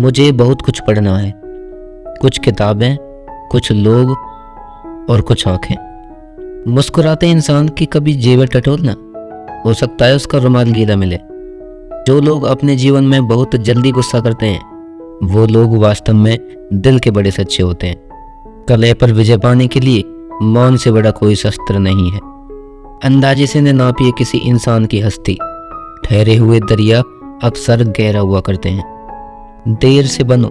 मुझे बहुत कुछ पढ़ना है, कुछ किताबें, कुछ लोग और कुछ आंखें। मुस्कुराते इंसान की कभी जेब टटोलना, हो सकता है उसका रुमाल गीला मिले। जो लोग अपने जीवन में बहुत जल्दी गुस्सा करते हैं, वो लोग वास्तव में दिल के बड़े सच्चे होते हैं। कलह पर विजय पाने के लिए मौन से बड़ा कोई शस्त्र नहीं है। अंदाजे से न नापिए किसी इंसान की हस्ती, ठहरे हुए दरिया अक्सर गहरा हुआ करते हैं। देर से बनो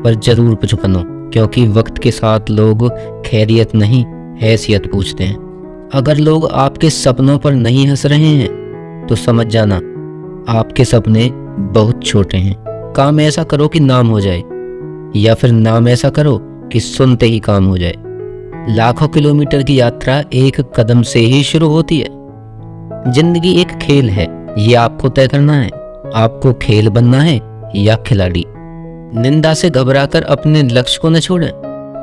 पर जरूर कुछ बनो, क्योंकि वक्त के साथ लोग खैरियत नहीं हैसियत पूछते हैं। अगर लोग आपके सपनों पर नहीं हंस रहे हैं तो समझ जाना आपके सपने बहुत छोटे हैं। काम ऐसा करो कि नाम हो जाए, या फिर नाम ऐसा करो कि सुनते ही काम हो जाए। लाखों किलोमीटर की यात्रा एक कदम से ही शुरू होती है। जिंदगी एक खेल है, ये आपको तय करना है, आपको खेल बनना है या खिलाड़ी। निंदा से घबराकर अपने लक्ष्य को न छोड़ें,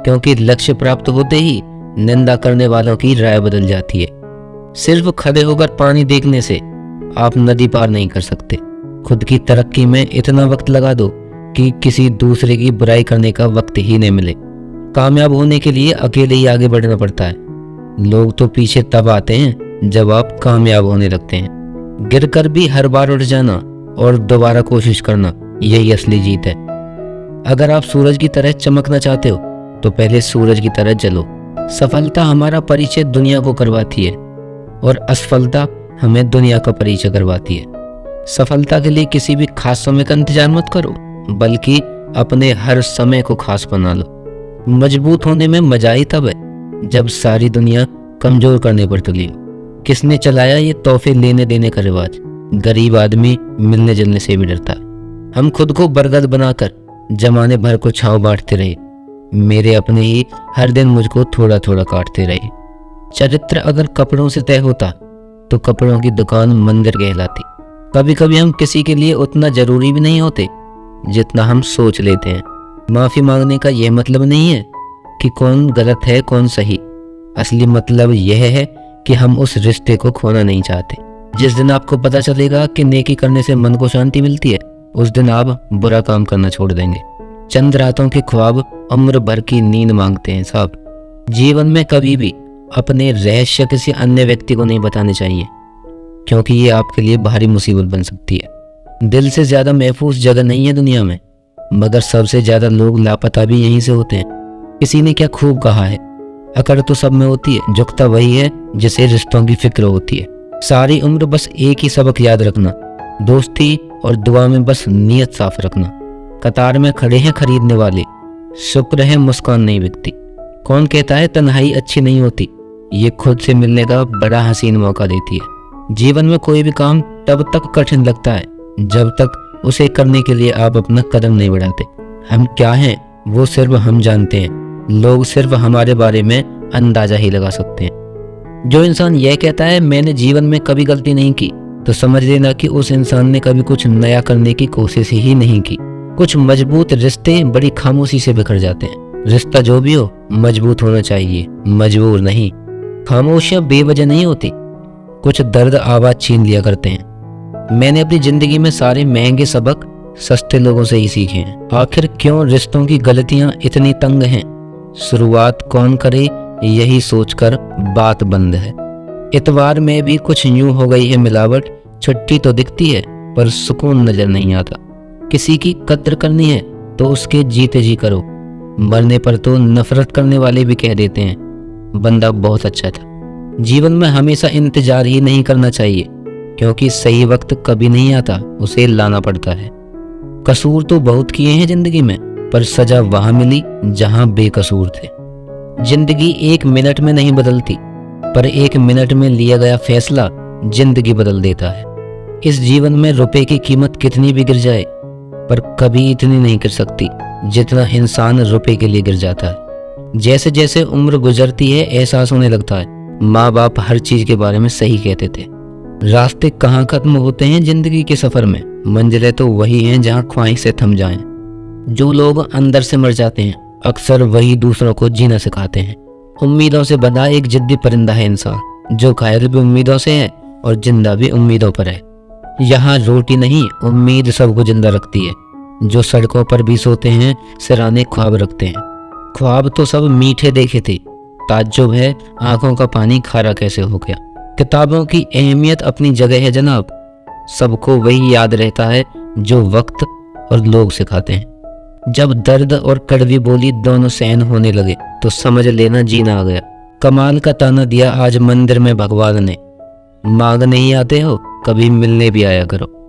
क्योंकि लक्ष्य प्राप्त होते ही निंदा करने वालों की राय बदल जाती है। सिर्फ खड़े होकर पानी देखने से आप नदी पार नहीं कर सकते। खुद की तरक्की में इतना वक्त लगा दो कि किसी दूसरे की बुराई करने का वक्त ही नहीं मिले। कामयाब होने के लिए अकेले ही आगे बढ़ना पड़ता है। लोग तो पीछे तब आते हैं जब आप कामयाब होने लगते हैं। गिरकर भी हर बार उठ जाना और दोबारा कोशिश करना, यही असली जीत है। अगर आप सूरज की तरह चमकना चाहते हो तो पहले सूरज की तरह जलो। सफलता हमारा परिचय दुनिया को करवाती है और असफलता हमें दुनिया का परिचय करवाती है। सफलता के लिए किसी भी खास समय का इंतजार मत करो, बल्कि अपने हर समय को खास बना लो। मजबूत होने में मजा ही तब है जब सारी दुनिया कमजोर करने पर तुली हो। किसने चलाया ये तोहफे लेने देने का रिवाज? गरीब आदमी मिलने जुलने से भी डरता है। हम खुद को बरगद बनाकर जमाने भर को छांव बांटते रहे। मेरे अपने ही हर दिन मुझको थोड़ा थोड़ा काटते रहे। चरित्र अगर कपड़ों से तय होता तो कपड़ों की दुकान मंदिर कहलाती। कभी कभी हम किसी के लिए उतना जरूरी भी नहीं होते जितना हम सोच लेते हैं। माफी मांगने का यह मतलब नहीं है कि कौन गलत है कौन सही। असली मतलब यह है कि हम उस रिश्ते को खोना नहीं चाहते। जिस दिन आपको पता चलेगा कि नेकी करने से मन को शांति मिलती है, उस दिन आप बुरा काम करना छोड़ देंगे। चंद रातों के ख्वाब उम्र भर की नींद मांगते हैं साहब। जीवन में कभी भी अपने रहस्य किसी अन्य व्यक्ति को नहीं बताने चाहिए, क्योंकि ये आपके लिए भारी मुसीबत बन सकती है। दिल से ज्यादा महफूज जगह नहीं है दुनिया में, मगर सबसे ज्यादा लोग लापता भी यहीं से होते हैं। किसी ने क्या खूब कहा है, अकड़ तो सब में होती है, झुकता वही है जिसे रिश्तों की फिक्र होती है। सारी उम्र बस एक ही सबक याद रखना, दोस्ती और दुआ में बस नीयत साफ रखना। कतार में खड़े हैं खरीदने वाले, शुक्र है मुस्कान नहीं बिकती। कौन कहता है तन्हाई अच्छी नहीं होती? ये खुद से मिलने का बड़ा हसीन मौका देती है। जीवन में कोई भी काम तब तक कठिन लगता है जब तक उसे करने के लिए आप अपना कदम नहीं बढ़ाते। हम क्या हैं वो सिर्फ हम जानते हैं, लोग सिर्फ हमारे बारे में अंदाजा ही लगा सकते हैं। जो इंसान यह कहता है मैंने जीवन में कभी गलती नहीं की, तो समझ लेना कि उस इंसान ने कभी कुछ नया करने की कोशिश ही नहीं की। कुछ मजबूत रिश्ते बड़ी खामोशी से बिखर जाते हैं। रिश्ता जो भी हो मजबूत होना चाहिए, मजबूर नहीं। खामोशियां बेवजह नहीं होती, कुछ दर्द आवाज छीन लिया करते हैं। मैंने अपनी जिंदगी में सारे महंगे सबक सस्ते लोगों से ही सीखे हैं। आखिर क्यों रिश्तों की गलतियां इतनी तंग हैं? शुरुआत कौन करे यही सोचकर बात बंद है। इतवार में भी कुछ यूं हो गई है मिलावट, छुट्टी तो दिखती है पर सुकून नजर नहीं आता। किसी की कद्र करनी है तो उसके जीते जी करो, मरने पर तो नफरत करने वाले भी कह देते हैं बंदा बहुत अच्छा था। जीवन में हमेशा इंतजार ही नहीं करना चाहिए, क्योंकि सही वक्त कभी नहीं आता, उसे लाना पड़ता है। कसूर तो बहुत किए हैं जिंदगी में, पर सजा वहां मिली जहां बेकसूर थे। जिंदगी एक मिनट में नहीं बदलती, पर एक मिनट में लिया गया फैसला जिंदगी बदल देता है। इस जीवन में रुपए की कीमत कितनी भी गिर जाए, पर कभी इतनी नहीं गिर सकती जितना इंसान रुपए के लिए गिर जाता है। जैसे जैसे उम्र गुजरती है एहसास होने लगता है माँ बाप हर चीज के बारे में सही कहते थे। रास्ते कहाँ खत्म होते हैं जिंदगी के सफर में, मंजिलें तो वही हैं जहाँ ख्वाहिश से थम जाएं। जो लोग अंदर से मर जाते हैं अक्सर वही दूसरों को जीना सिखाते हैं। उम्मीदों से बंधा एक जिद्दी परिंदा है इंसान, जो घायल भी उम्मीदों से है और जिंदा भी उम्मीदों पर है। यहाँ रोटी नहीं उम्मीद सबको जिंदा रखती है। जो सड़कों पर भी सोते हैं सिराने ख्वाब रखते हैं। ख्वाब तो सब मीठे देखे थे, ताज्जुब है आंखों का पानी खारा कैसे हो गया। किताबों की अहमियत अपनी जगह है जनाब, सबको वही याद रहता है जो वक्त और लोग सिखाते हैं। जब दर्द और कड़वी बोली दोनों सहन होने लगे तो समझ लेना जीना आ गया। कमाल का ताना दिया आज मंदिर में भगवान ने, मांग नहीं आते हो कभी मिलने भी आया करो।